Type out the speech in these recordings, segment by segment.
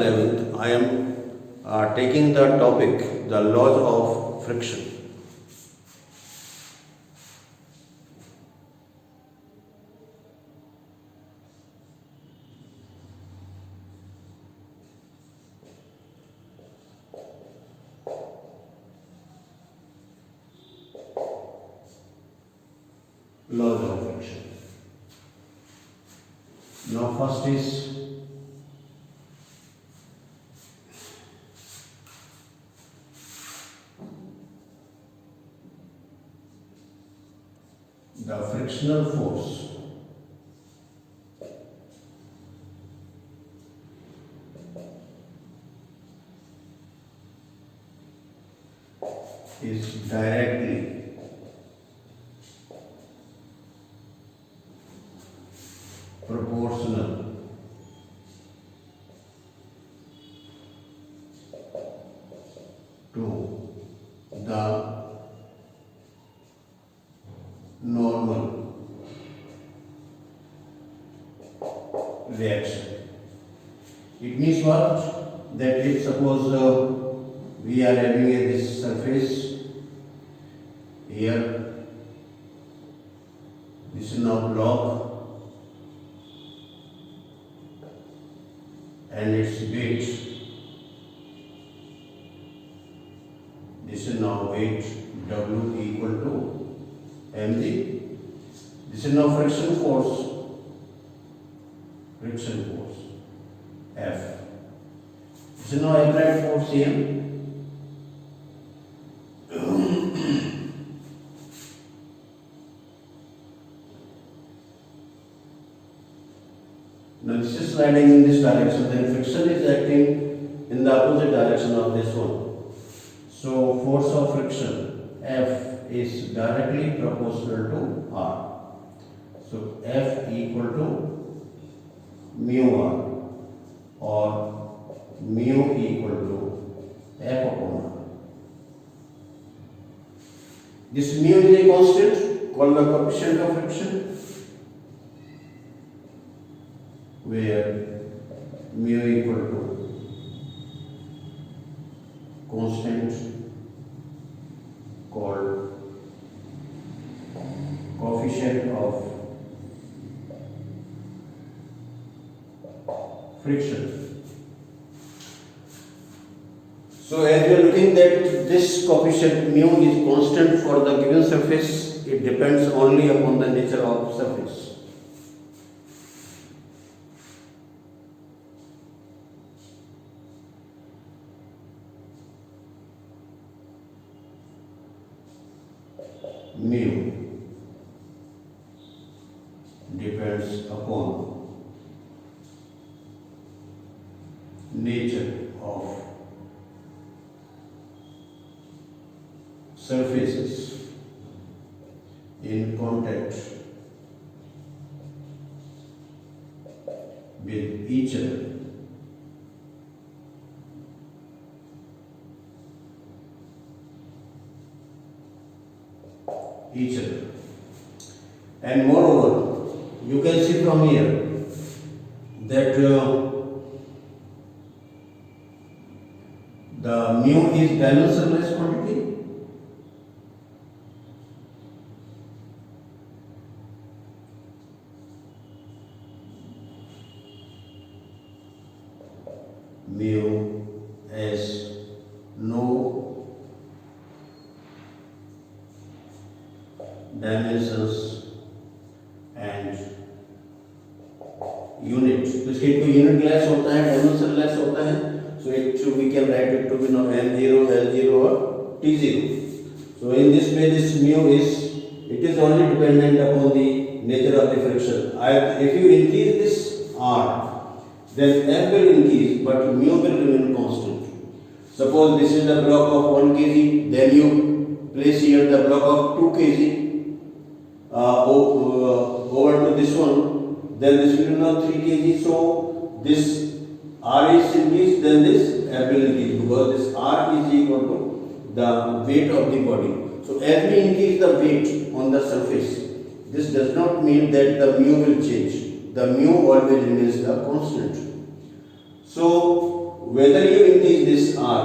11th, I am taking the topic the laws of friction. Laws of friction. Now first is the frictional force is directly proportional to the normal reaction. It means what? That if suppose we are having this surface here, this is now block and its weight, this is now weight W equal to mg. This is now friction force F. This is now applied force M. Now this is sliding in this direction, then friction is acting in the opposite direction of this one. So force of friction F is directly proportional to R. So F equal to mu R or mu equal to F upon R. This mu is a constant called the coefficient of friction, where mu equal to constant called coefficient of friction. So as we are looking that this coefficient mu is constant for the given surface, it depends only upon the nature of surface. Mu depends upon nature of surfaces in contact with each other. And moreover, you can see from here that the mu is dimensionless quantity. Mu has no dimensions and unit. तो इसके कोई unit less होता है, dimension less होता है. So we can write it to be now m0, l0 or t0. So in this way, this mu is only dependent upon the nature of the friction. If you increase this r, then f will increase, but mu will remain constant. Suppose this is the block of 1 kg, then you place here the block of 2 kg over to this one, then this will be now 3 kg. So this R is increased, then this F will increase, because this R is equal to the weight of the body. So as we increase the weight on the surface, this does not mean that the mu will change. The mu always remains the constant. So whether you increase this r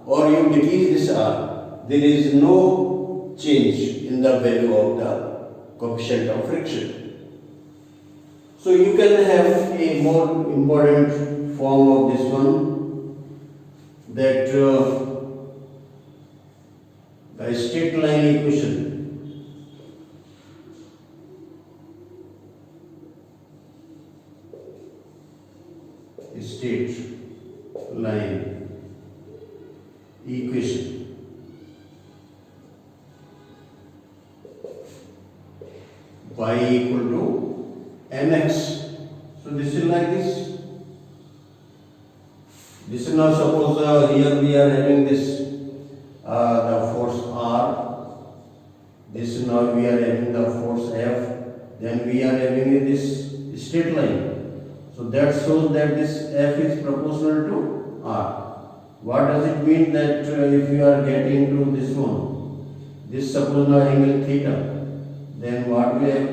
or you decrease this r, there is no change in the value of the coefficient of friction. So you can have a more important form of this one, that the straight line equation. Straight line equation. Y equal to mx. So this is like this. This is now, suppose here we are having this the force R. This now we are having the force F. Then we are having this straight line. So that shows that this F is proportional to R. What does it mean? That if you are getting to this one, this suppose now angle theta, then what we have,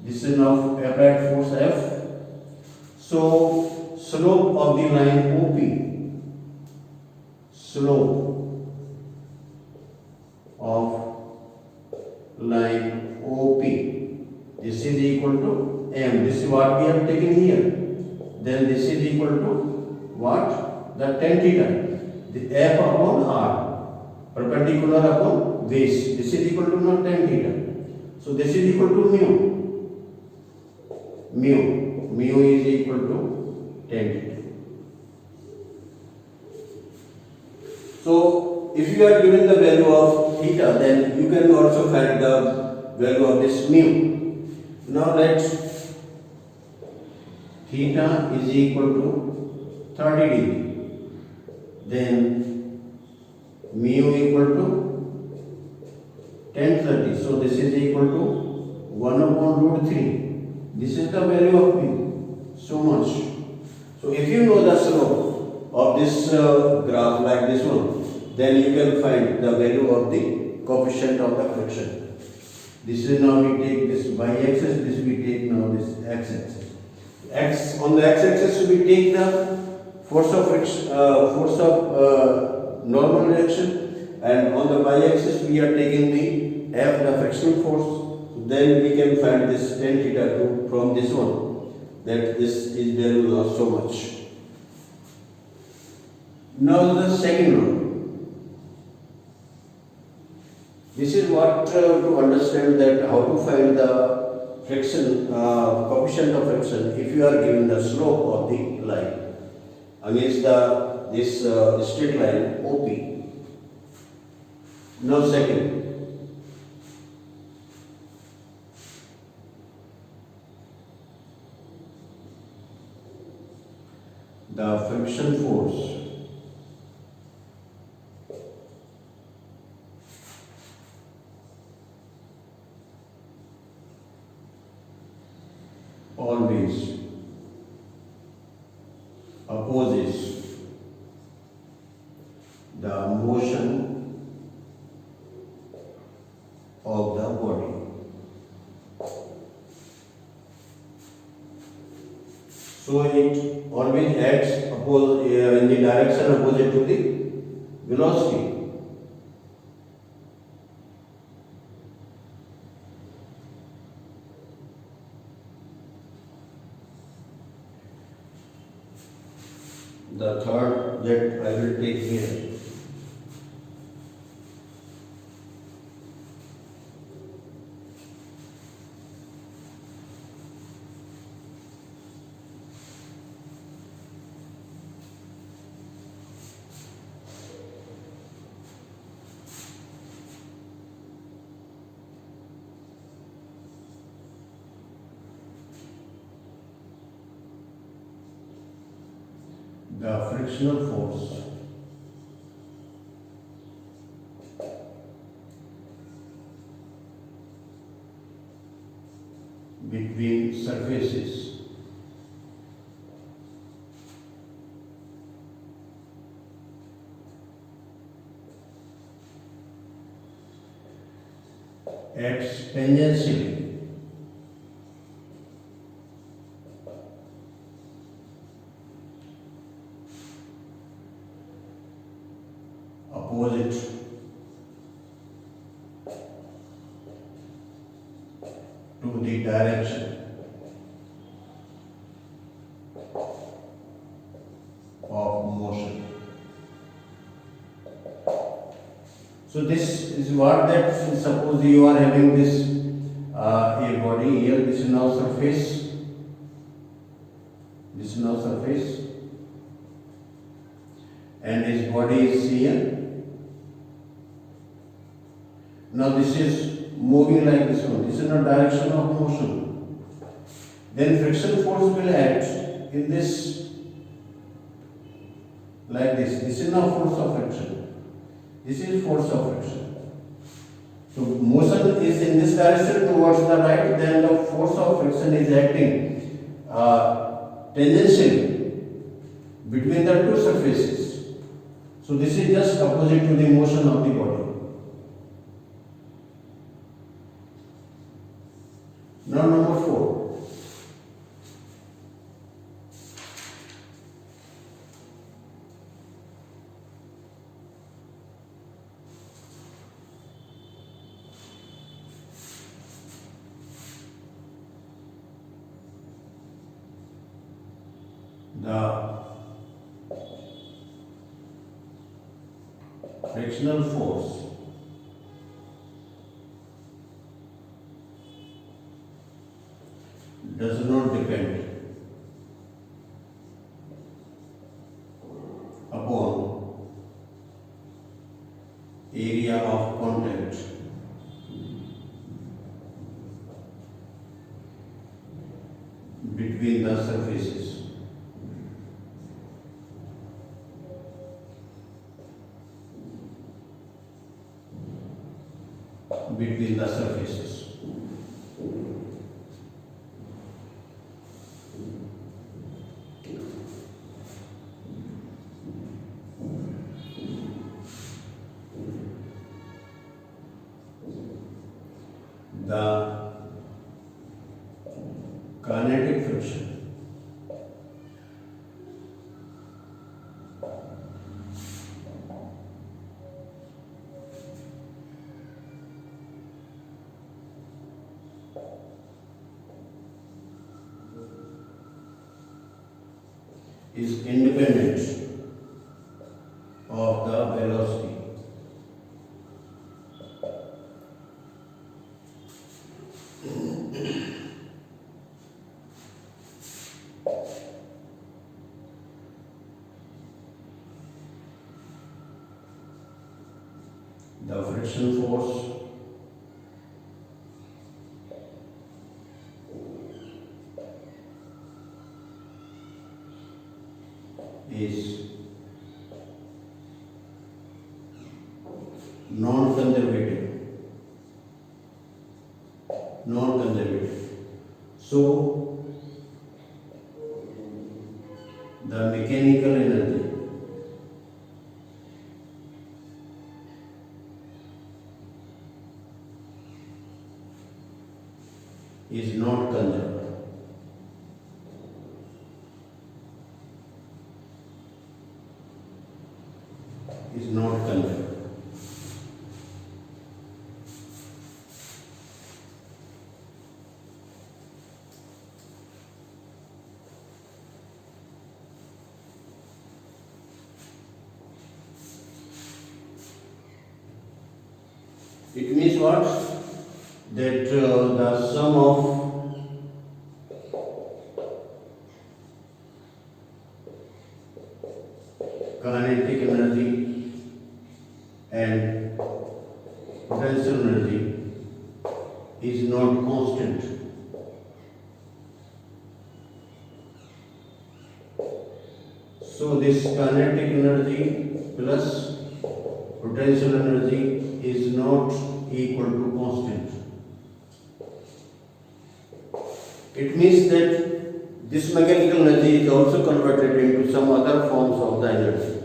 this is now applied force F. So slope of the line OP, slope of line OP, this is equal to m. This is what we have taken here. Then this is equal to what? The tan theta, the F upon R, perpendicular upon base. This is equal to not tan theta. So this is equal to mu. Mu is equal to tan theta. So if you are given the value of theta, then you can also find the value of this mu. Now let theta is equal to 30 degree. Then mu equal to tan 30. So this is equal to 1 upon root 3. This is the value of mu. So much. So if you know the slope of this graph like this one, then you can find the value of the coefficient of the friction. This is now we take this y-axis, this we take now this x-axis. On the x-axis we take the force of friction, normal reaction, and on the y-axis we are taking the F, the frictional force. Then we can find this tan theta from this one, that this is value not so much. Now the second one. This is what to understand that how to find the friction, coefficient of friction if you are given the slope of the line against this straight line OP. Now second, the friction force always opposes the motion of the body. So it always acts in the direction opposite to the velocity. The third that I will take here, the frictional force between surfaces acts tangentially opposite to the direction of motion. So this is what that, suppose you are having this a body here, this is now surface, and his body is here. Now this is moving like this one, this is the direction of motion. Then friction force will act in this like this. This is now force of friction. This is force of friction. So motion is in this direction towards the right, then the force of friction is acting tangentially between the two surfaces. So this is just opposite to the motion of the body. Now number 4. The frictional force does not depend upon area of contact between the surfaces. Between the surfaces. The kinetic friction is independent of the velocity. The friction force is non-conservative. So the mechanical energy is not conserved. It means what? That the sum of kinetic energy and potential energy is not constant. So this kinetic energy plus potential energy is not equal to constant. It means that this mechanical energy is also converted into some other forms of the energy.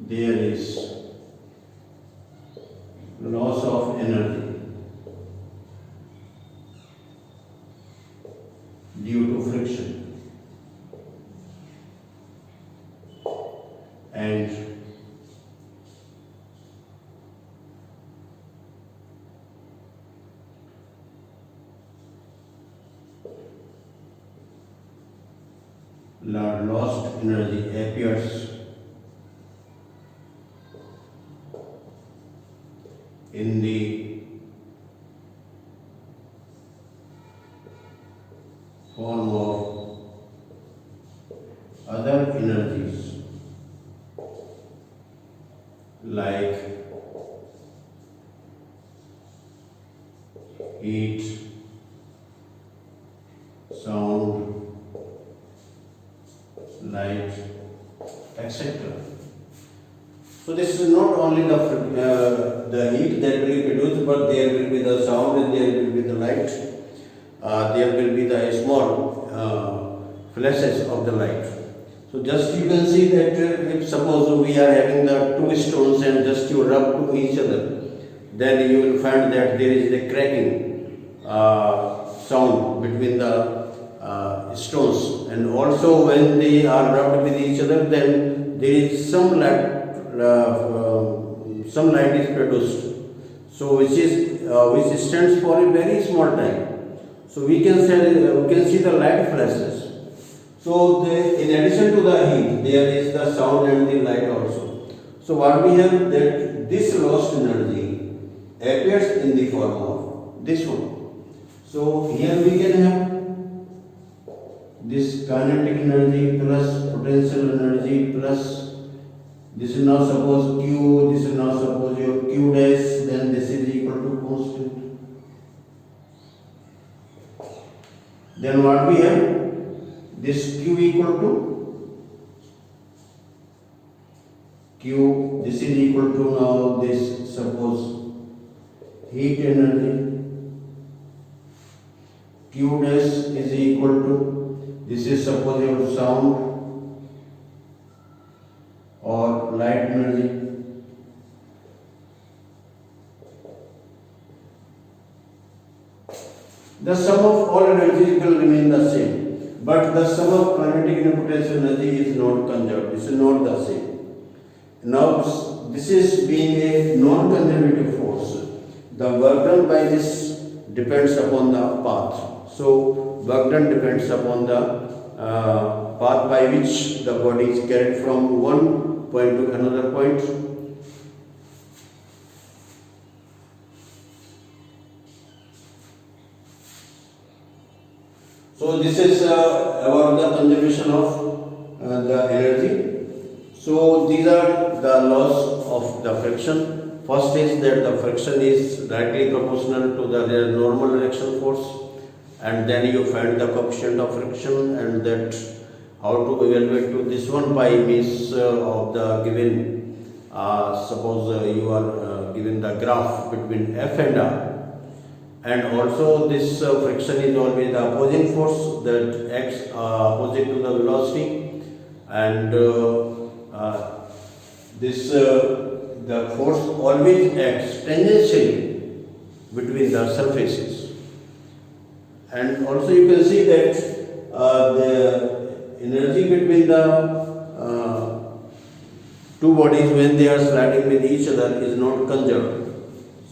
There is loss of energy due to friction. And lost energy appears in the form of other energies like heat, sound, light, etc. So this is not only the heat that will be produced, but there will be the sound and there will be the light. There will be the small flashes of the light. So just you can see that if suppose we are having the two stones and just you rub to each other, then you will find that there is a cracking sound between the stones, and also when they are rubbed with each other, then there is some light is produced. So which stands for a very small time. So we can see the light flashes. So in addition to the heat, there is the sound and the light also. So what we have that this lost energy appears in the form of this one. So here we can have this kinetic energy plus potential energy plus this is now suppose Q, this is now suppose your Q dash, then this is equal to constant. Then what we have? This Q equal to Q, this is equal to now this suppose heat energy. Q dash is equal to this is suppose your sound or light energy. The sum of all energies will remain the same, but the sum of kinetic and potential energy is not conserved. This is not the same. Now this is being a non-conservative force. The work done by this depends upon the path. So work done depends upon the path by which the body is carried from one point to another point. So this is about the conservation of the energy. So these are the laws of the friction. First is that the friction is directly proportional to the normal reaction force, and then you find the coefficient of friction, and that how to evaluate to this one by means of the given suppose you are given the graph between F and R. And also this friction is always the opposing force that acts opposite to the velocity, and the force always acts tangentially between the surfaces. And also you can see that the energy between the two bodies when they are sliding with each other is not conserved.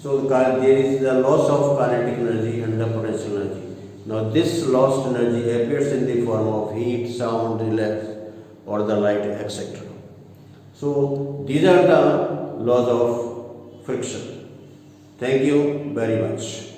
So there is the loss of kinetic energy and the potential energy. Now this lost energy appears in the form of heat, sound, relax, or the light, etc. So these are the laws of friction. Thank you very much.